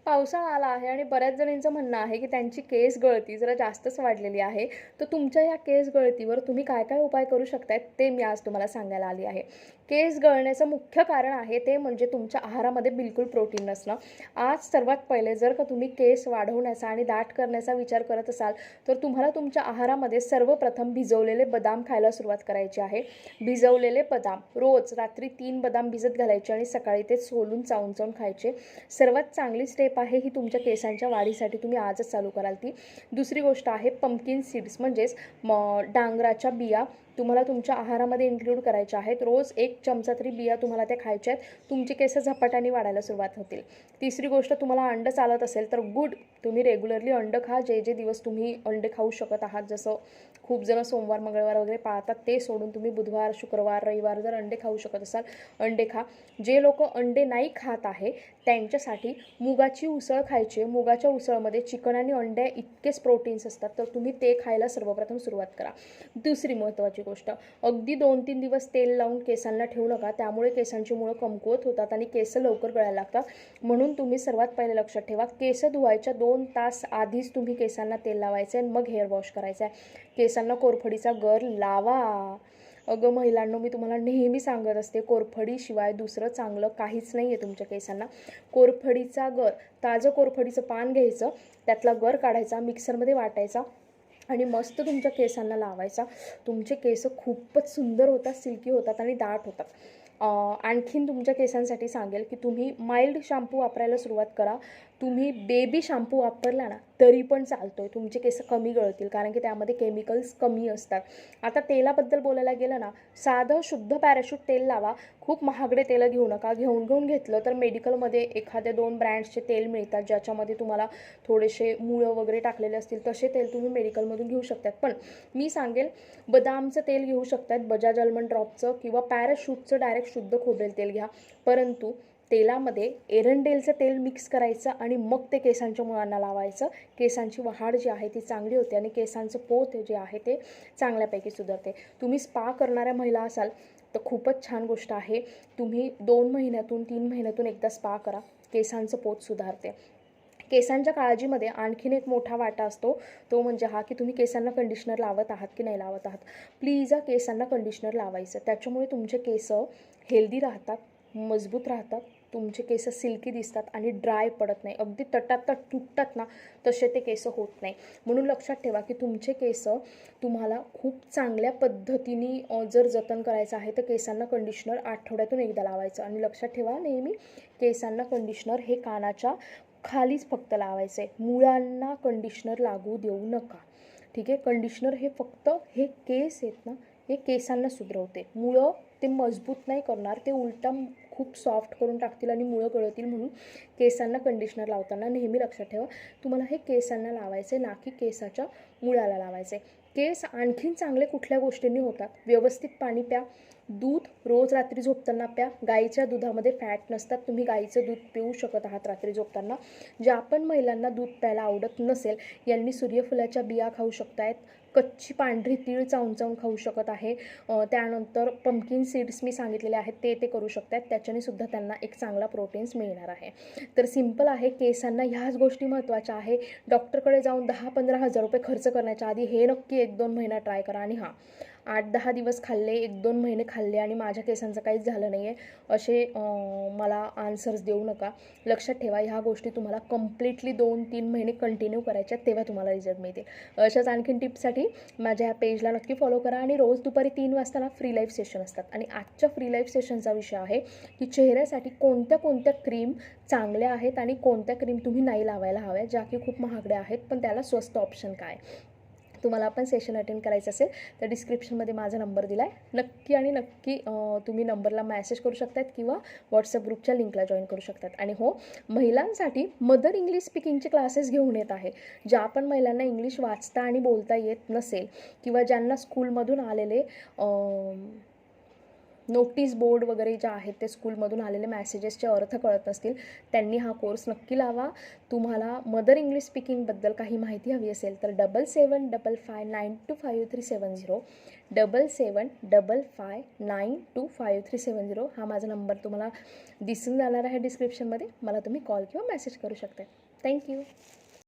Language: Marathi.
पावसाळा आला आहे आणि बऱ्याच जणांचं म्हणणं आहे की त्यांची केस गळती जरा जास्तच वाढलेली आहे. तर तुमच्या या केस गळतीवर तुम्ही काय काय उपाय करू शकताय ते मी आज तुम्हाला सांगायला आली आहे. केस गळण्याचं मुख्य कारण आहे ते म्हणजे तुमच्या आहारामध्ये बिलकुल प्रोटीन नसणं. आज सर्वात पहिले जर का तुम्ही केस वाढवण्याचा आणि दाट करण्याचा विचार करत असाल तर तुम्हाला तुमच्या आहारामध्ये सर्वप्रथम भिजवलेले बदाम खायला सुरुवात करायची आहे. भिजवलेले बदाम रोज रात्री 3 बदाम भिजत घालायचे आणि सकाळी ते सोलून चावून चावून खायचे. सर्वात चांगली स्टेप आहे ही तुमच्या केसांच्या वाढीसाठी तुम्ही आजच चालू कराल ती. दुसरी गोष्ट आहे पंपकिन सीड्स म्हणजेच डांगराच्या बिया तुम्हाला तुमच्या आहारामध्ये इन्क्लूड करायच्या आहेत. रोज 1 चमचा तरी बिया तुम्हाला त्या खायच्या आहेत. तुमचे केस झपाट्याने वाढायला सुरुवात होतील. तिसरी गोष्ट तुम्हाला अंड चालत असेल तर गुड, तुम्ही रेग्युलरली अंड खा. जे जे दिवस तुम्ही अंडे खाऊ शकत आहात, जसं खूप जण सोमवार मंगळवार वगैरे पाळतात ते सोडून तुम्ही बुधवार शुक्रवार रविवार जर अंडे खाऊ शकत असाल अंडे खा. जे लोक अंडे नाही खात आहे त्यांच्यासाठी मुगाची उसळ खायची. मुगाच्या उसळमध्ये चिकन आणि अंडे इतकेच प्रोटीन्स असतात, तर तुम्ही ते खायला सर्वप्रथम सुरुवात करा. दुसरी महत्त्वाची गोष्ट, अगदी 2-3 दिवस तेल लावून केसांना ठेवू नका. त्यामुळे केसांची मुळं कमकुवत होतात आणि केस लवकर गळायला लागतात. म्हणून तुम्ही सर्वात पहिले लक्षात ठेवा, केस धुवायच्या 2 तास आधीच तुम्ही केसांना तेल लावायचं आहे, मग हेअर वॉश करायचं आहे. केसांना कोरफडीचा गर लावा. अगं महिलांनो, मी तुम्हाला नेहमी सांगत असते, कोरफडीशिवाय दुसरं चांगलं काहीच नाही आहे तुमच्या केसांना. कोरफडीचा गर, ताजं कोरफडीचं पान घ्यायचं, त्यातला गर काढायचा, मिक्सरमध्ये वाटायचा आणि मस्त तुमच्या केसांना लावायचा. तुमचे केस खूपच सुंदर होतात, सिल्की होतात आणि दाट होतात. आणखीन तुमच्या केसांसाठी सांगेल की तुम्ही माइल्ड शॅम्पू वापरायला सुरुवात करा. तुम्ही बेबी शॅम्पू वापरला ना तरी पण चालतो आहे, तुमचे केस कमी गळतील, कारण की त्यामध्ये केमिकल्स कमी असतात. आता तेलाबद्दल बोलायला गेलं ना, साधं शुद्ध पॅराशूट तेल लावा. खूप महागडे तेलं घेऊ नका. घेऊन घेतलं तर मेडिकलमध्ये एखाद्या 2 ब्रँड्सचे तेल मिळतात ज्याच्यामध्ये तुम्हाला थोडेसे मुळं वगैरे टाकलेले असतील, तसे तेल तुम्ही मेडिकलमधून घेऊ शकतात. पण मी सांगेल बदामचं तेल घेऊ शकतात, बजाज आल्मंड ड्रॉपचं, किंवा पॅराशूटचं डायरेक्ट शुद्ध खोबरेल तेल घ्या. परंतु तेलामध्ये एरंडेलचं तेल मिक्स करायचं आणि मग ते केसांच्या मुळांना लावायचं. केसांची वाढ जी आहे ती चांगली होते आणि केसांचं पोत जे आहे ते चांगल्यापैकी सुधारते. तुम्ही स्पा करणाऱ्या महिला असाल तर खूपच छान गोष्ट आहे. तुम्ही 2 महिन्यातून 3 महिन्यातून एकदा स्पा करा, केसांचं पोत सुधारते. केसांच्या काळजीमध्ये आणखीन एक मोठा वाटा असतो, तो म्हणजे हा की तुम्ही केसांना कंडिशनर लावत आहात की नाही लावत आहात. प्लीज केसांना कंडिशनर लावायचं. त्याच्यामुळे तुमचे केस हेल्दी राहतात, मजबूत राहतात, तुमचे केस सिल्की दिसतात आणि ड्राय पडत नाही. अगदी तटातट तुटतात ना तसे ते केस होत नाही. म्हणून लक्षात ठेवा की तुमचे केस तुम्हाला खूप चांगल्या पद्धतीने जर जतन करायचं आहे तर केसांना कंडिशनर आठवड्यातून एकदा लावायचं. आणि लक्षात ठेवा नेहमी, केसांना कंडिशनर हे कानाच्या खालीच फक्त लावायचं आहे, मुळांना कंडिशनर लागू देऊ नका. ठीक आहे. कंडिशनर हे फक्त हे केस आहेत ना, हे केसांना सुधरवते. मुळं ते मजबूत नाही करणार, ते उलटा खूप सॉफ्ट करून टाकतील आणि मुळं गळतील. म्हणून केसांना कंडिशनर लावताना नेहमी लक्षात ठेवा, तुम्हाला हे केसांना लावायचे ना की केसाच्या मुळाला लावायचे. केस आणखीन चांगले कुठल्या गोष्टींनी होतात, व्यवस्थित पाणी प्या, दूध रोज रात्री झोपताना प्या. गाईच्या दुधामध्ये फॅट नसतात, तुम्ही गाईचं दूध पिऊ शकत आहात रात्री झोपताना. ज्या पण महिलांना दूध प्यायला आवडत नसेल यांनी सूर्यफुलाच्या बिया खाऊ शकतायत, कच्ची पांढरी तीळ चावून चावून खाऊ शकत आहे. त्यानंतर पंपकिन सीड्स मी सांगितलेले आहेत ते करू शकतात, त्याच्याने सुद्धा त्यांना एक चांगला प्रोटीन्स मिळणार आहे. तर सिंपल आहे, केसांना ह्याच गोष्टी महत्त्वाच्या आहे. डॉक्टरकडे जाऊन 10-15 हजार रुपये खर्च करण्याच्या आधी हे नक्की 1-2 महिना ट्राय करा. आणि हां, 8-10 दिवस खाल्ले, 1-2 महिने खाल्ले आणि माझ्या केसांचं काहीच झालं नाही आहे असे मला आन्सर्स देऊ नका. लक्षात ठेवा, ह्या गोष्टी तुम्हाला कम्प्लिटली 2-3 महिने कंटिन्यू करायच्या, तेव्हा तुम्हाला रिझल्ट मिळतील. अशाच आणखीन टिप्ससाठी माझ्या ह्या पेजला नक्की फॉलो करा. आणि रोज दुपारी 3 वाजता ना फ्री लाईव्ह सेशन असतात. आणि आजच्या फ्री लाईव्ह सेशनचा विषय आहे की चेहऱ्यासाठी कोणत्या कोणत्या क्रीम चांगल्या आहेत आणि कोणत्या क्रीम तुम्ही नाही लावायला हव्या, ज्या की खूप महागड्या आहेत पण त्याला स्वस्त ऑप्शन काय. तुम्हाला पण सेशन अटेंड करायचं असेल तर डिस्क्रिप्शनमध्ये माझा नंबर दिला आहे, नक्की आणि नक्की तुम्ही नंबरला मॅसेज करू शकतात किंवा व्हॉट्सअप ग्रुपच्या लिंकला जॉईन करू शकतात. आणि हो, महिलांसाठी मदर इंग्लिश स्पीकिंगचे क्लासेस घेऊन येत आहे. ज्या पण महिलांना इंग्लिश वाचता आणि बोलता येत नसेल किंवा ज्यांना स्कूलमधून आलेले नोटीस बोर्ड वगैरे ज्या आहेत ते स्कूलमधून आलेले मॅसेजेसचे अर्थ कळत नसतील त्यांनी हा कोर्स नक्की लावा. तुम्हाला मदर इंग्लिश स्पीकिंगबद्दल काही माहिती हवी असेल तर 7755925370 7755925370 हा माझा नंबर तुम्हाला दिसून जाणार आहे डिस्क्रिप्शनमध्ये. मला तुम्ही कॉल किंवा मेसेज करू शकता. थँक्यू.